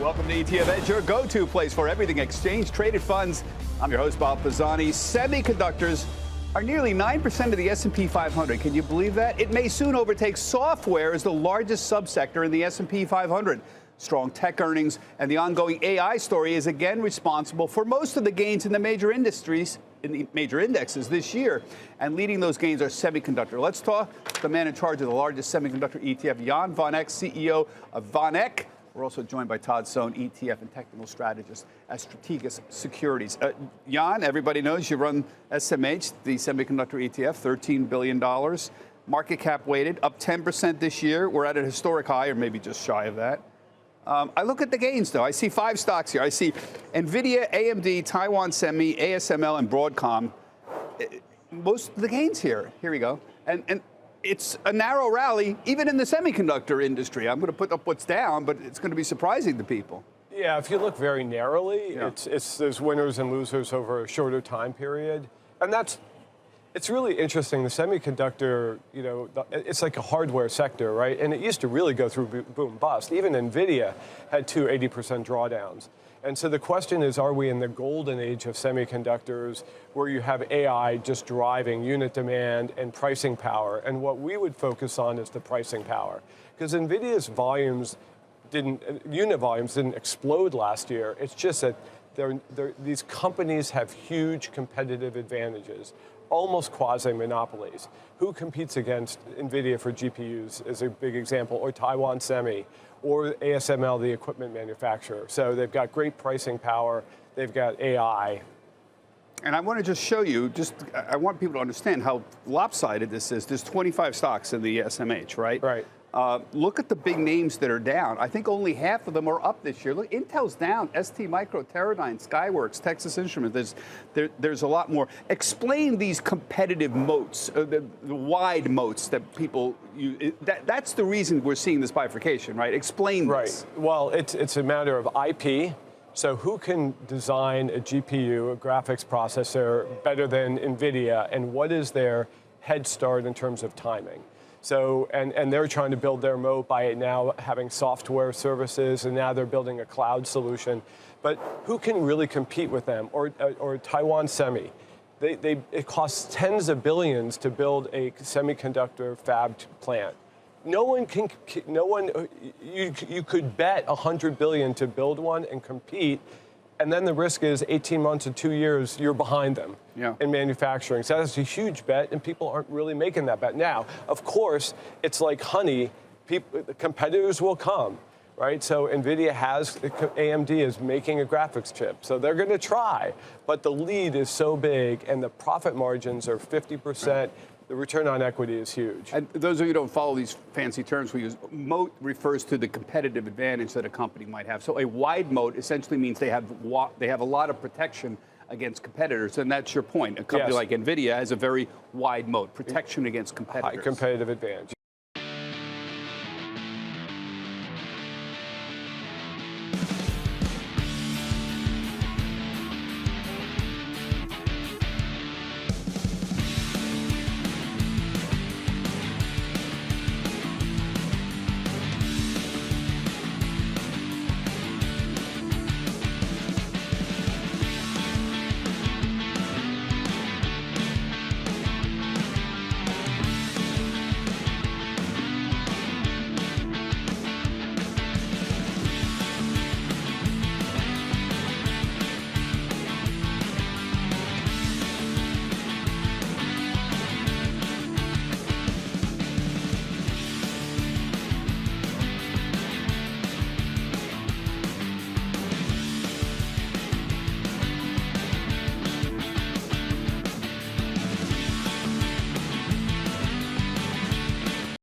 Welcome to ETF Edge, your go-to place for everything exchange-traded funds. I'm your host, Bob Pisani. Semiconductors are nearly 9% of the S&P 500. Can you believe that? It may soon overtake software as the largest subsector in the S&P 500. Strong tech earnings and the ongoing AI story is again responsible for most of the gains in the major industries, in the major indexes this year. And leading those gains are semiconductor. Let's talk to the man in charge of the largest semiconductor ETF, Jan van Eck, CEO of Van Eck. We're also joined by Todd Sohn, ETF and technical strategist at Strategas Securities. Jan, everybody knows you run SMH, the semiconductor ETF, $13 billion. Market cap weighted, up 10% this year. We're at a historic high, or maybe just shy of that. I look at the gains, though. I see 5 stocks here. I see NVIDIA, AMD, Taiwan Semi, ASML, and Broadcom. Most of the gains here. Here we go. And it's a narrow rally, even in the semiconductor industry. I'm going to put up what's down, but it's going to be surprising to people. Yeah, if you look very narrowly, there's winners and losers over a shorter time period. And it's really interesting. The semiconductor, it's like a hardware sector, right? And it used to really go through boom bust. Even NVIDIA had 80% drawdowns. And so the question is, are we in the golden age of semiconductors where you have AI just driving unit demand and pricing power? And what we would focus on is the pricing power. Because NVIDIA's unit volumes didn't explode last year. It's just that these companies have huge competitive advantages, almost quasi-monopolies. Who competes against NVIDIA for GPUs is a big example, or Taiwan Semi, or ASML, the equipment manufacturer. So they've got great pricing power. They've got AI. And I want to just show you, I want people to understand how lopsided this is. There's 25 stocks in the SMH, right? Right. Look at the big names that are down. I think only half of them are up this year. Look, Intel's down. ST Micro, Teradyne, Skyworks, Texas Instruments. There's a lot more. Explain these competitive moats, the wide moats that people use. That's the reason we're seeing this bifurcation, right? Explain this. Right. Well, it's a matter of IP. So who can design a GPU, a graphics processor, better than NVIDIA, and what is their head start in terms of timing? So, and they're trying to build their moat by now having software services, and now they're building a cloud solution. But who can really compete with them? Or Taiwan Semi. It costs tens of billions to build a semiconductor fab plant. You could bet $100 billion to build one and compete, and then the risk is 18 months to 2 years, you're behind them in manufacturing. So that's a huge bet, and people aren't really making that bet. Now, of course, it's like honey. Competitors will come, right? So NVIDIA AMD is making a graphics chip. So they're going to try, but the lead is so big, and the profit margins are 50%. The return on equity is huge. And those of you who don't follow these fancy terms we use, moat refers to the competitive advantage that a company might have. So a wide moat essentially means they have a lot of protection against competitors, and that's your point. A company like NVIDIA has a very wide moat, protection against competitors. High competitive advantage.